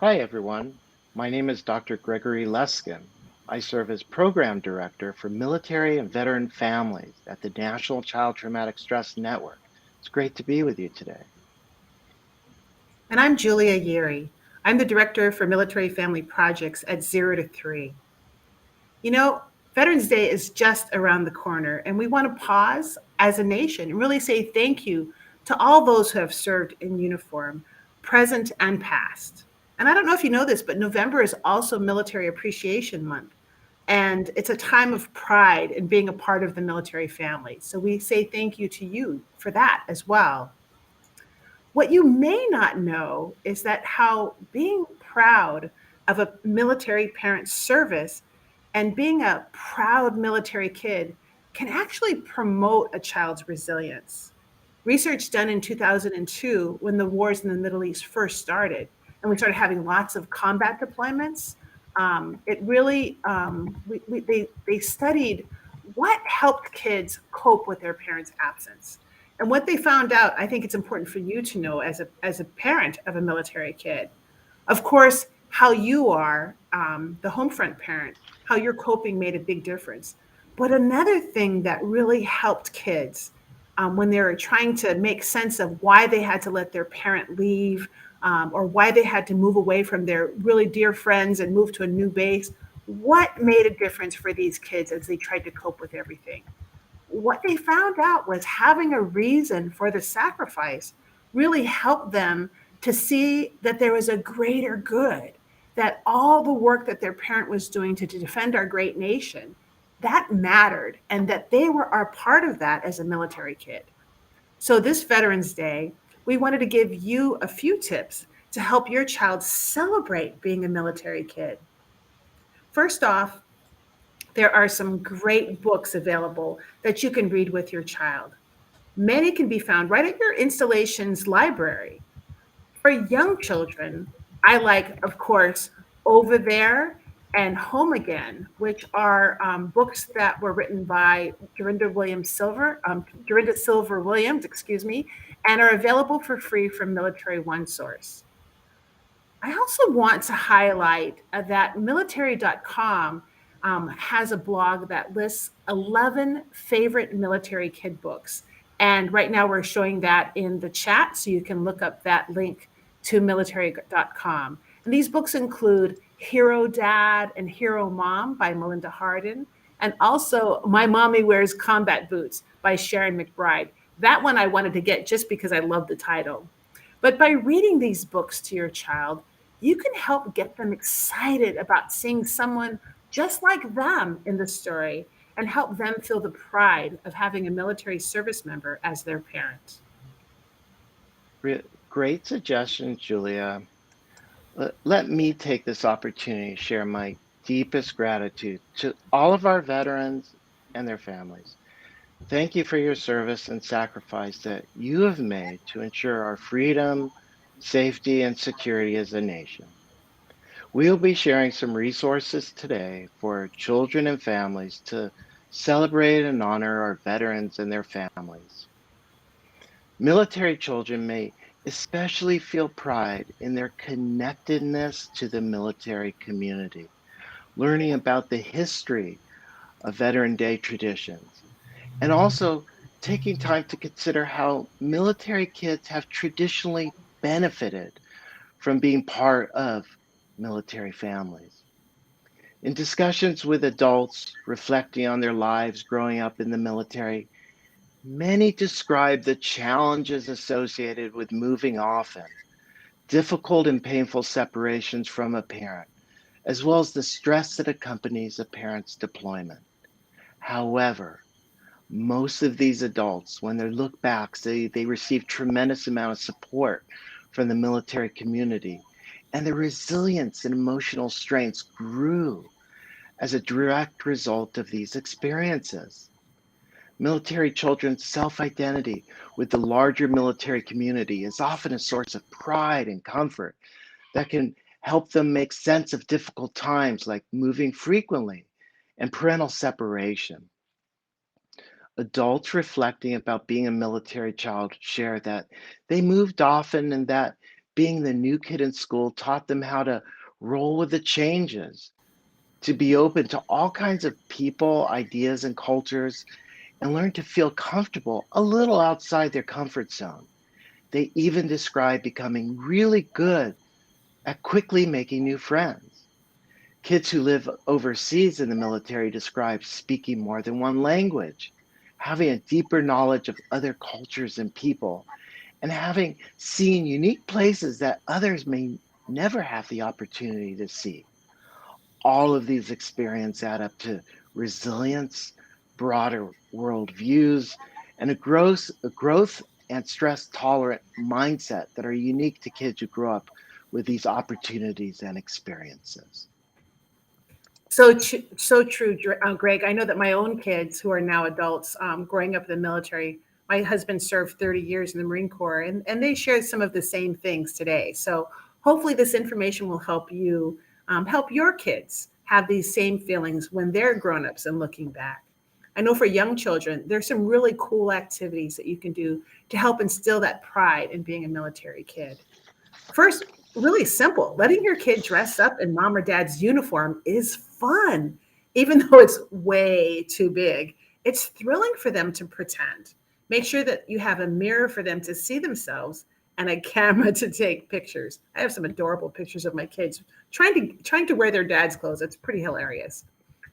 Hi, everyone. My name is Dr. Gregory Leskin. I serve as Program Director for Military and Veteran Families at the National Child Traumatic Stress Network. It's great to be with you today. And I'm Julia Yeary. I'm the Director for Military Family Projects at 0 to 3. You know, Veterans Day is just around the corner, and we want to pause as a nation and really say thank you to all those who have served in uniform, present and past. And I don't know if you know this, but November is also Military Appreciation Month. And it's a time of pride in being a part of the military family. So we say thank you to you for that as well. What you may not know is that how being proud of a military parent's service and being a proud military kid can actually promote a child's resilience. Research done in 2002, when the wars in the Middle East first started, and we started having lots of combat deployments, it really they studied what helped kids cope with their parents' absence. And what they found out, I think it's important for you to know as a parent of a military kid. Of course, how you are, the home front parent, how you're coping made a big difference. But another thing that really helped kids when they were trying to make sense of why they had to let their parent leave or why they had to move away from their really dear friends and move to a new base, what made a difference for these kids as they tried to cope with everything? What they found out was having a reason for the sacrifice really helped them to see that there was a greater good, that all the work that their parent was doing to defend our great nation, that mattered, and that they were a part of that as a military kid. So this Veterans Day, we wanted to give you a few tips to help your child celebrate being a military kid. First off, there are some great books available that you can read with your child. Many can be found right at your installation's library. For young children, I like, of course, Over There and Home Again, which are books that were written by Dorinda Silver Williams, excuse me, and are available for free from Military One Source. I also want to highlight that military.com has a blog that lists 11 favorite military kid books. And right now we're showing that in the chat, so you can look up that link to military.com. And these books include Hero Dad and Hero Mom by Melinda Hardin, and also My Mommy Wears Combat Boots by Sharon McBride. That one I wanted to get just because I love the title. But by reading these books to your child, you can help get them excited about seeing someone just like them in the story and help them feel the pride of having a military service member as their parent. Great suggestions, Julia. Let me take this opportunity to share my deepest gratitude to all of our veterans and their families. Thank you for your service and sacrifice that you have made to ensure our freedom, safety, and security as a nation. We'll be sharing some resources today for children and families to celebrate and honor our veterans and their families. Military children may especially feel pride in their connectedness to the military community, learning about the history of Veteran Day traditions, and also taking time to consider how military kids have traditionally benefited from being part of military families. In discussions with adults reflecting on their lives growing up in the military, many describe the challenges associated with moving often, difficult and painful separations from a parent, as well as the stress that accompanies a parent's deployment. However, most of these adults, when they look back, they receive tremendous amount of support from the military community, and their resilience and emotional strengths grew as a direct result of these experiences. Military children's self identity with the larger military community is often a source of pride and comfort that can help them make sense of difficult times like moving frequently and parental separation. Adults reflecting about being a military child share that they moved often and that Being the new kid in school taught them how to roll with the changes, to be open to all kinds of people, ideas, and cultures, and learn to feel comfortable a little outside their comfort zone. They even describe becoming really good at quickly making new friends. Kids who live overseas in the military describe speaking more than one language, having a deeper knowledge of other cultures and people, and having seen unique places that others may never have the opportunity to see. All of these experiences add up to resilience, broader worldviews, and a growth and stress tolerant mindset that are unique to kids who grow up with these opportunities and experiences. So true, Greg. I know that my own kids, who are now adults, growing up in the military, my husband served 30 years in the Marine Corps, and they shared some of the same things today. So hopefully, this information will help you help your kids have these same feelings when they're grown-ups and looking back. I know for young children, there's some really cool activities that you can do to help instill that pride in being a military kid. First, really simple. Letting your kid dress up in mom or dad's uniform is fun, even though it's way too big. It's thrilling for them to pretend. Make sure that you have a mirror for them to see themselves and a camera to take pictures. I have some adorable pictures of my kids trying to wear their dad's clothes. It's pretty hilarious.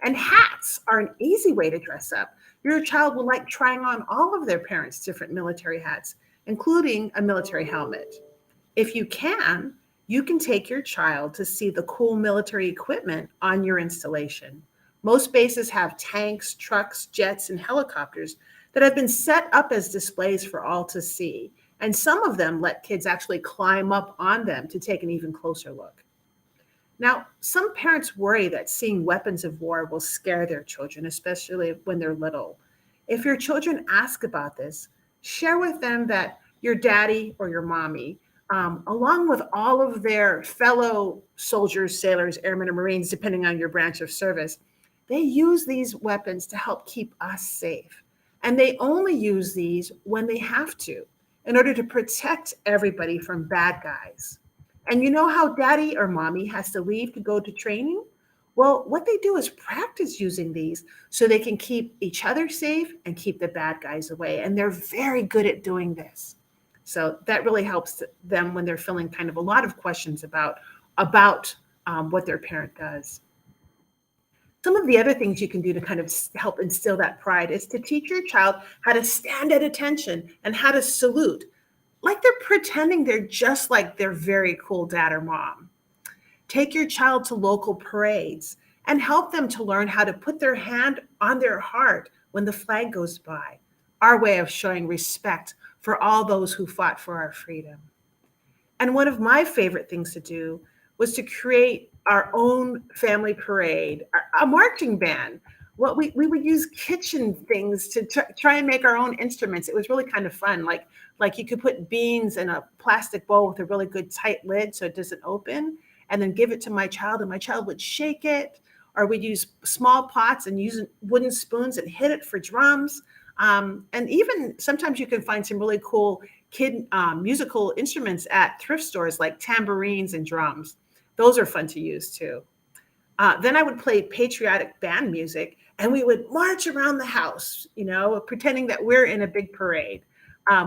And hats are an easy way to dress up. Your child will like trying on all of their parents' different military hats, including a military helmet. If you can, you can take your child to see the cool military equipment on your installation. Most bases have tanks, trucks, jets, and helicopters that have been set up as displays for all to see. And some of them let kids actually climb up on them to take an even closer look. Now, some parents worry that seeing weapons of war will scare their children, especially when they're little. If your children ask about this, share with them that your daddy or your mommy, along with all of their fellow soldiers, sailors, airmen, or Marines, depending on your branch of service, they use these weapons to help keep us safe. And they only use these when they have to in order to protect everybody from bad guys. And you know how daddy or mommy has to leave to go to training? Well, what they do is practice using these so they can keep each other safe and keep the bad guys away. And they're very good at doing this. So that really helps them when they're feeling kind of a lot of questions about what their parent does. Some of the other things you can do to kind of help instill that pride is to teach your child how to stand at attention and how to salute, like they're pretending they're just like their very cool dad or mom. Take your child to local parades and help them to learn how to put their hand on their heart when the flag goes by, our way of showing respect for all those who fought for our freedom. And one of my favorite things to do was to create our own family parade, a marching band. We would use kitchen things to try and make our own instruments. It was really kind of fun. Like you could put beans in a plastic bowl with a really good tight lid so it doesn't open, and then give it to my child, and my child would shake it. Or we'd use small pots and use wooden spoons and hit it for drums. And even sometimes you can find some really cool kid musical instruments at thrift stores like tambourines and drums. Those are fun to use too. Then I would play patriotic band music and we would march around the house, pretending that we're in a big parade.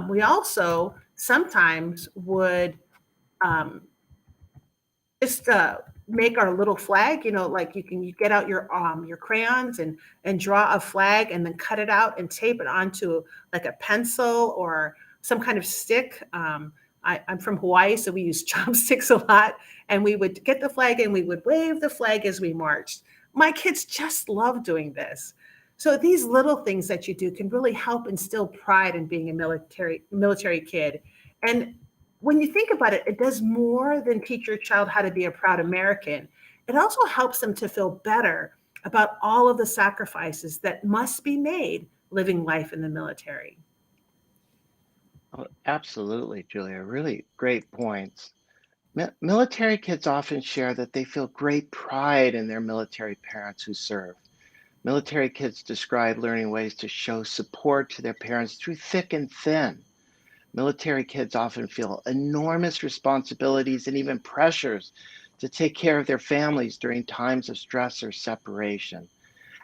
We also sometimes would um, just make our little flag, like you get out your crayons and draw a flag and then cut it out and tape it onto like a pencil or some kind of stick. I'm from Hawaii, so we use chopsticks a lot, and we would get the flag and we would wave the flag as we marched. My kids just love doing this. So these little things that you do can really help instill pride in being a military kid. And when you think about it, it does more than teach your child how to be a proud American. It also helps them to feel better about all of the sacrifices that must be made living life in the military. Oh, absolutely, Julia. Really great points. Military kids often share that they feel great pride in their military parents who serve. Military kids describe learning ways to show support to their parents through thick and thin. Military kids often feel enormous responsibilities and even pressures to take care of their families during times of stress or separation.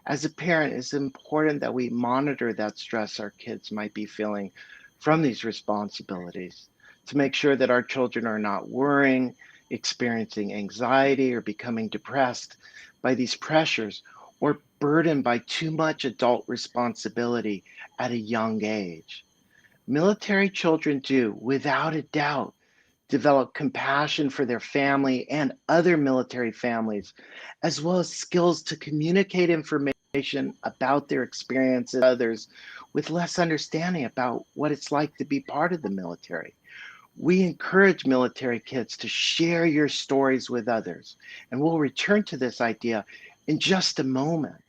As a parent, it's important that we monitor that stress our kids might be feeling from these responsibilities to make sure that our children are not worrying, experiencing anxiety, or becoming depressed by these pressures or burdened by too much adult responsibility at a young age. Military children do, without a doubt, develop compassion for their family and other military families, as well as skills to communicate information about their experiences to others with less understanding about what it's like to be part of the military. We encourage military kids to share your stories with others, and we'll return to this idea in just a moment.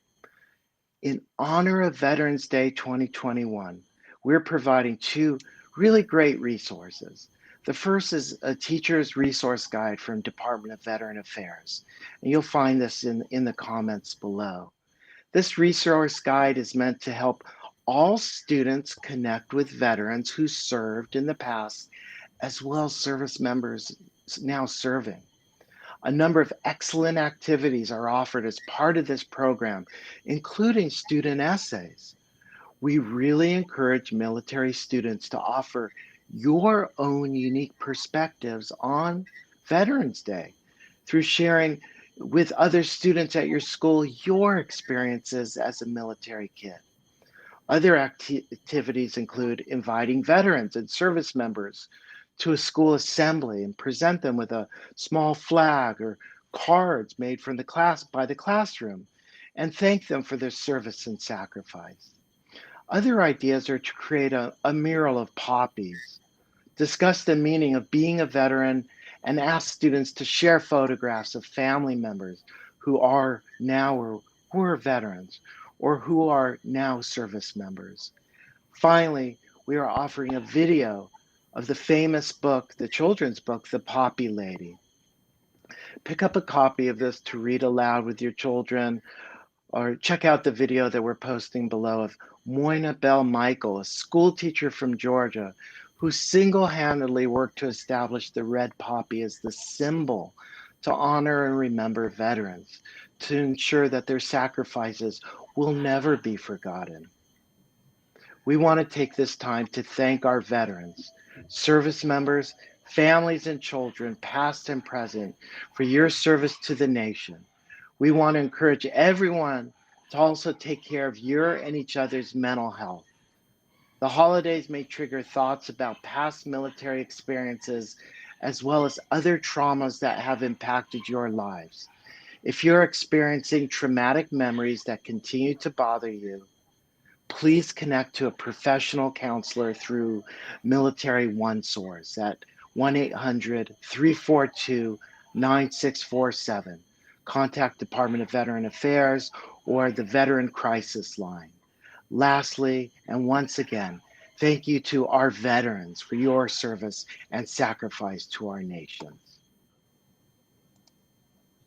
In honor of Veterans Day 2021, we're providing two really great resources. The first is a teacher's resource guide from Department of Veteran Affairs, and you'll find this in the comments below. This resource guide is meant to help all students connect with veterans who served in the past, as well as service members now serving. A number of excellent activities are offered as part of this program, including student essays. We really encourage military students to offer your own unique perspectives on Veterans Day through sharing with other students at your school your experiences as a military kid. Other activities include inviting veterans and service members to a school assembly and present them with a small flag or cards made from the class by the classroom and thank them for their service and sacrifice. Other ideas are to create a mural of poppies, discuss the meaning of being a veteran, and ask students to share photographs of family members who are now or were veterans or who are now service members. Finally, we are offering a video of the famous book, the children's book, The Poppy Lady. Pick up a copy of this to read aloud with your children, or check out the video that we're posting below of Moina Bell Michael, a school teacher from Georgia, who single-handedly worked to establish the red poppy as the symbol to honor and remember veterans, to ensure that their sacrifices will never be forgotten. We want to take this time to thank our veterans, service members, families, and children, past and present, for your service to the nation. We want to encourage everyone to also take care of your and each other's mental health. The holidays may trigger thoughts about past military experiences as well as other traumas that have impacted your lives. If you're experiencing traumatic memories that continue to bother you, please connect to a professional counselor through Military One Source at 1-800-342-9647. Contact Department of Veteran Affairs or the Veteran Crisis Line. Lastly, and once again, thank you to our veterans for your service and sacrifice to our nation.